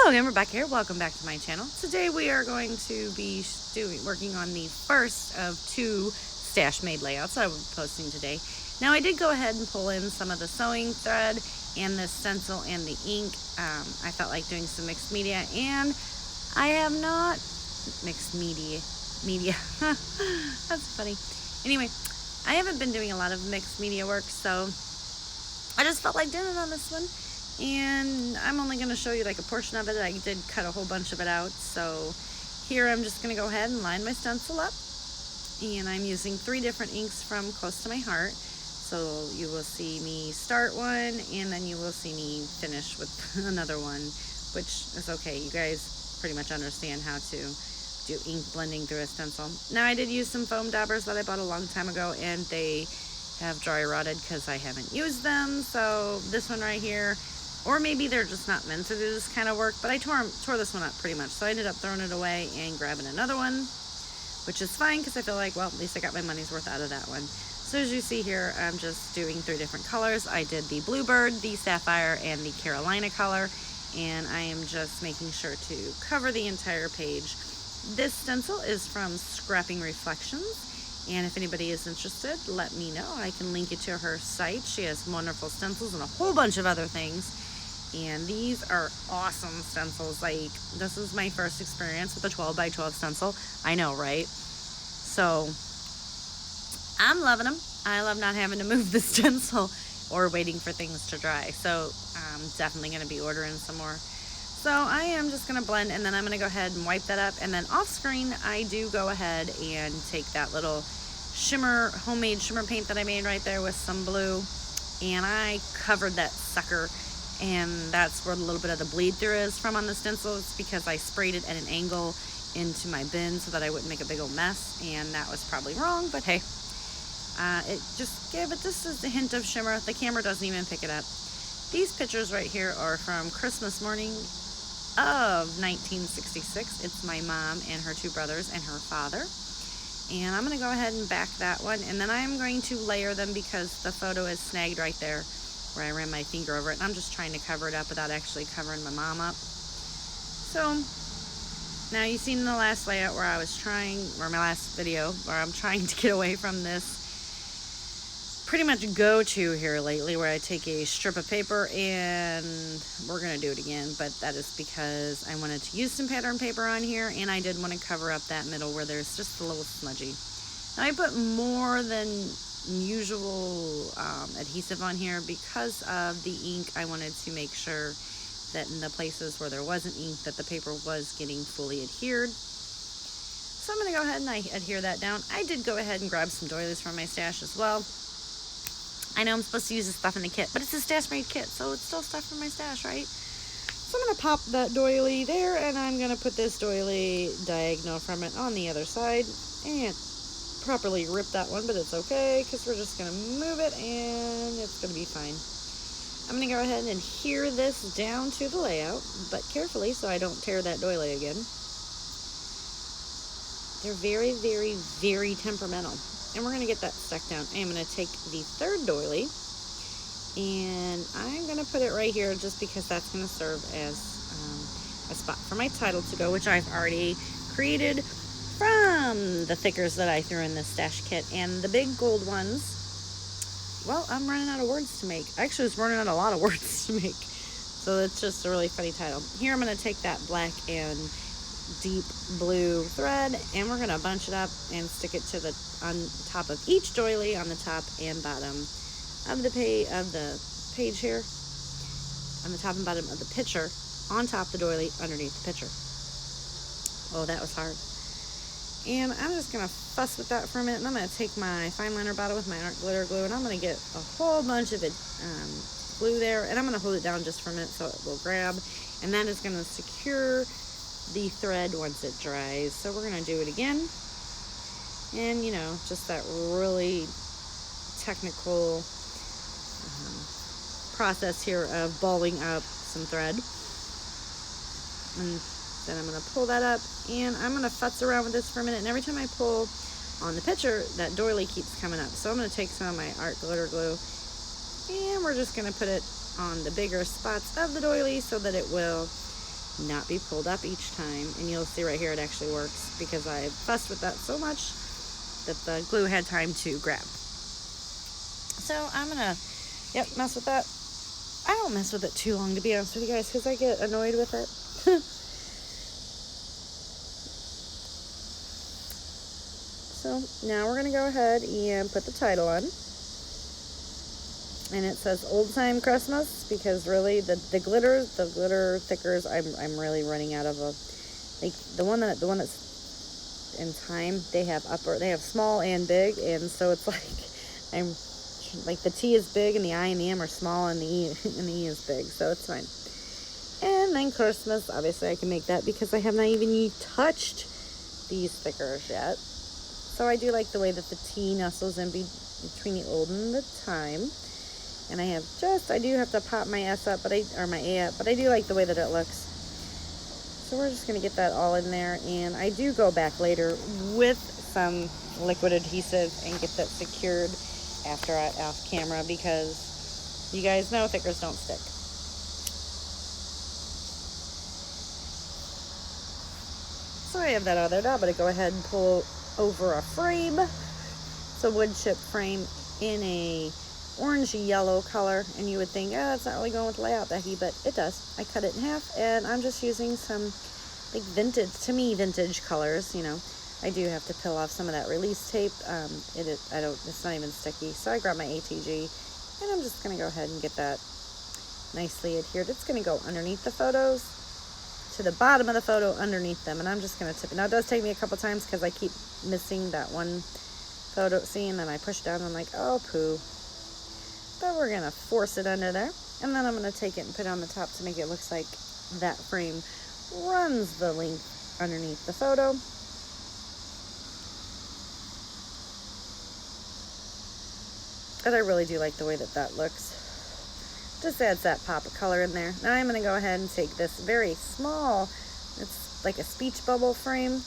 Hello again, Rebecca here. Welcome back to my channel. Today we are going to be working on the first of two stash made layouts that I will be posting today. Now I did go ahead and pull in some of the sewing thread and the stencil and the ink. I felt like doing some mixed media, and I have not mixed media. That's funny. Anyway, I haven't been doing a lot of mixed media work, so I just felt like doing it on this one. And I'm only going to show you like a portion of it. I did cut a whole bunch of it out. So here I'm just going to go ahead and line my stencil up. And I'm using 3 different inks from Close to My Heart. So you will see me start one, and then you will see me finish with another one, which is okay. You guys pretty much understand how to do ink blending through a stencil. Now I did use some foam daubers that I bought a long time ago, and they have dry rotted because I haven't used them. So this one right here, or maybe they're just not meant to do this kind of work, but I tore this one up pretty much. So I ended up throwing it away and grabbing another one, which is fine because I feel like, well, at least I got my money's worth out of that one. So as you see here, I'm just doing 3 different colors. I did the Bluebird, the Sapphire, and the Carolina color, and I am just making sure to cover the entire page. This stencil is from Scrapping Reflections, and if anybody is interested, let me know. I can link you to her site. She has wonderful stencils and a whole bunch of other things. And these are awesome stencils. Like, this is my first experience with a 12 by 12 stencil. I know, right? So I'm loving them. I love not having to move the stencil or waiting for things to dry. So I'm definitely going to be ordering some more. So I am just going to blend, and then I'm going to go ahead and wipe that up. And then off screen, I do go ahead and take that little homemade shimmer paint that I made right there with some blue, and I covered that sucker. And that's where a little bit of the bleed through is from on the stencil. It's because I sprayed it at an angle into my bin so that I wouldn't make a big old mess, and that was probably wrong, but hey, it just gave it just a hint of shimmer. The camera doesn't even pick it up. These pictures right here are from Christmas morning of 1966. It's my mom and her 2 brothers and her father. And I'm going to go ahead and back that one, and then I'm going to layer them because the photo is snagged right there where I ran my finger over it, and I'm just trying to cover it up without actually covering my mom up. So now you've seen the last layout where my last video where I'm trying to get away from this pretty much go-to here lately, where I take a strip of paper, and we're going to do it again, but that is because I wanted to use some pattern paper on here, and I did want to cover up that middle where there's just a little smudgy. Now I put more than usual adhesive on here because of the ink. I wanted to make sure that in the places where there wasn't ink, that the paper was getting fully adhered. So I'm going to go ahead and adhere that down. I did go ahead and grab some doilies from my stash as well. I know I'm supposed to use this stuff in the kit, but it's a stash made kit, so it's still stuff from my stash, right? So I'm going to pop that doily there, and I'm going to put this doily diagonal from it on the other side, and properly rip that one, but it's okay because we're just going to move it and it's going to be fine. I'm going to go ahead and adhere this down to the layout, but carefully so I don't tear that doily again. They're very, very, very temperamental, and we're going to get that stuck down. I'm going to take the 3rd doily, and I'm going to put it right here just because that's going to serve as a spot for my title to go, which I've already created from the thickers that I threw in this stash kit. And the big gold ones, well, I'm running out of words to make. Actually, I was running out of a lot of words to make, so it's just a really funny title. Here I'm going to take that black and deep blue thread, and we're going to bunch it up and stick it to on top of each doily on the top and bottom of the page here, on the top and bottom of the picture, on top of the doily, underneath the picture. Oh, that was hard. And I'm just going to fuss with that for a minute, and I'm going to take my fine liner bottle with my art glitter glue, and I'm going to get a whole bunch of it glue there, and I'm going to hold it down just for a minute so it will grab, and that is going to secure the thread once it dries. So we're going to do it again, and you know, just that really technical process here of balling up some thread. And then I'm going to pull that up, and I'm going to futz around with this for a minute, and every time I pull on the picture, that doily keeps coming up. So I'm going to take some of my art glitter glue, and we're just going to put it on the bigger spots of the doily so that it will not be pulled up each time. And you'll see right here it actually works because I fussed with that so much that the glue had time to grab. So I'm gonna, mess with that. I don't mess with it too long, to be honest with you guys, because I get annoyed with it. So now we're gonna go ahead and put the title on. And it says Old Time Christmas, because really the glitter thickers, I'm really running out of like the one that's in Time, they have small and big, and so it's like I'm like the T is big and the I and the M are small and the E is big, so it's fine. And then Christmas, obviously I can make that because I have not even touched these thickers yet. So I do like the way that the T nestles in between the old and the Time. And I do have to pop my S up, my A up, but I do like the way that it looks. So we're just going to get that all in there, and I do go back later with some liquid adhesive and get that secured after off camera, because you guys know thickers don't stick. So I have that out there now, but I go ahead and pull over a frame. It's a wood chip frame in a orange yellow color, and you would think, oh, it's not really going with the layout, Becky, but it does. I cut it in half, and I'm just using some like vintage colors. I do have to peel off some of that release tape. It's not even sticky, so I grab my ATG, and I'm just gonna go ahead and get that nicely adhered. It's gonna go underneath the photos, to the bottom of the photo, underneath them, and I'm just gonna tip it. Now it does take me a couple times because I keep missing that one photo scene, and then I push down and I'm like, oh poo. But we're gonna force it under there, and then I'm gonna take it and put it on the top to make it look like that frame runs the length underneath the photo. But I really do like the way that looks. Just adds that pop of color in there. Now I'm gonna go ahead and take this very small, it's like a speech bubble frame,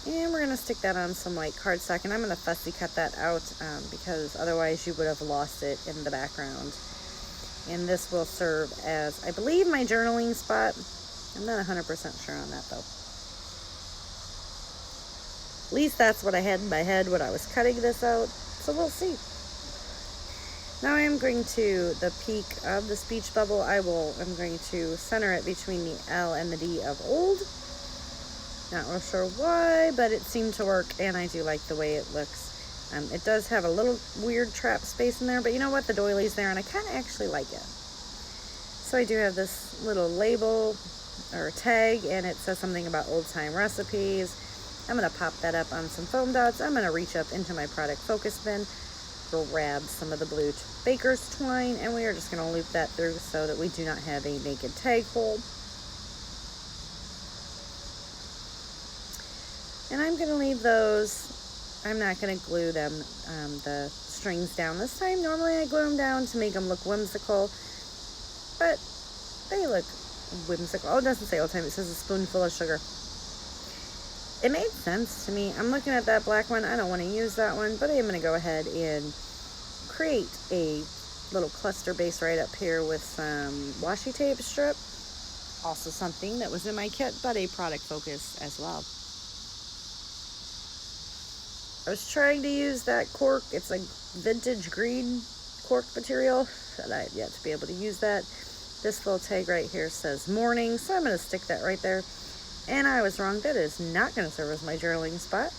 and we're gonna stick that on some white cardstock, and I'm gonna fussy cut that out because otherwise you would have lost it in the background. And this will serve as, I believe, my journaling spot. I'm not 100% sure on that though. At least that's what I had in my head when I was cutting this out, so we'll see. Now I am going to, the peak of the speech bubble, I'm going to center it between the L and the D of old. Not real sure why, but it seemed to work, and I do like the way it looks. It does have a little weird trap space in there, but you know what? The doily's there, and I kind of actually like it. So I do have this little label or tag, and it says something about old time recipes. I'm going to pop that up on some foam dots. I'm going to reach up into my product focus bin, grab some of the blue baker's twine, and we are just going to loop that through so that we do not have a naked tag hole. And I'm going to leave those, I'm not going to glue them, the strings down this time. Normally I glue them down to make them look whimsical, but they look whimsical. Oh, it doesn't say old time, it says a spoonful of sugar. It made sense to me. I'm looking at that black one. I don't want to use that one, but I'm going to go ahead and create a little cluster base right up here with some washi tape strip. Also something that was in my kit, but a product focus as well. I was trying to use that cork. It's like vintage green cork material, but I have yet to be able to use that. This little tag right here says morning, so I'm going to stick that right there. And I was wrong. That is not going to serve as my journaling spot.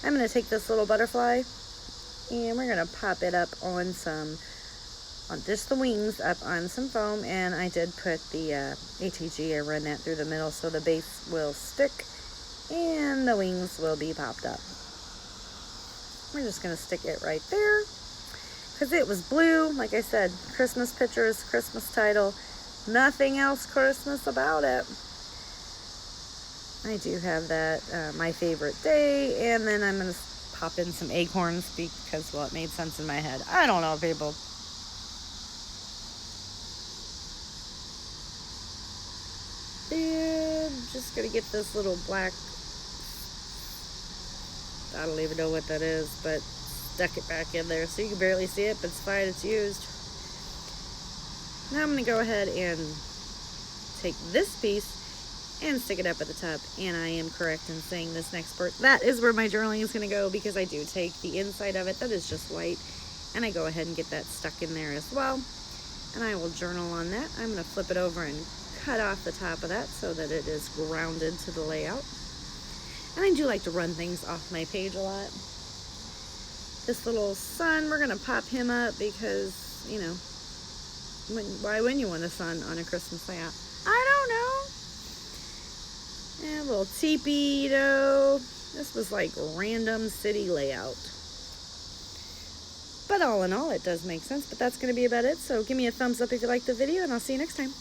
I'm going to take this little butterfly, and we're going to pop it up on just the wings up on some foam. And I did put the ATG, I run that through the middle so the base will stick and the wings will be popped up. We're just going to stick it right there because it was blue. Like I said, Christmas pictures, Christmas title, nothing else Christmas about it. I do have that, my favorite day, and then I'm going to pop in some acorns because, well, it made sense in my head. I don't know, people. And just going to get this little black, I don't even know what that is, but stuck it back in there so you can barely see it, but it's fine, it's used. Now I'm going to go ahead and take this piece and stick it up at the top. And I am correct in saying this next part. That is where my journaling is going to go, because I do take the inside of it that is just white, and I go ahead and get that stuck in there as well. And I will journal on that. I'm going to flip it over and cut off the top of that so that it is grounded to the layout. And I do like to run things off my page a lot. This little sun, we're going to pop him up because, you know, why wouldn't you want a sun on a Christmas layout? I don't know. And a little teepee, you know. This was like random city layout. But all in all, it does make sense. But that's going to be about it. So give me a thumbs up if you liked the video, and I'll see you next time.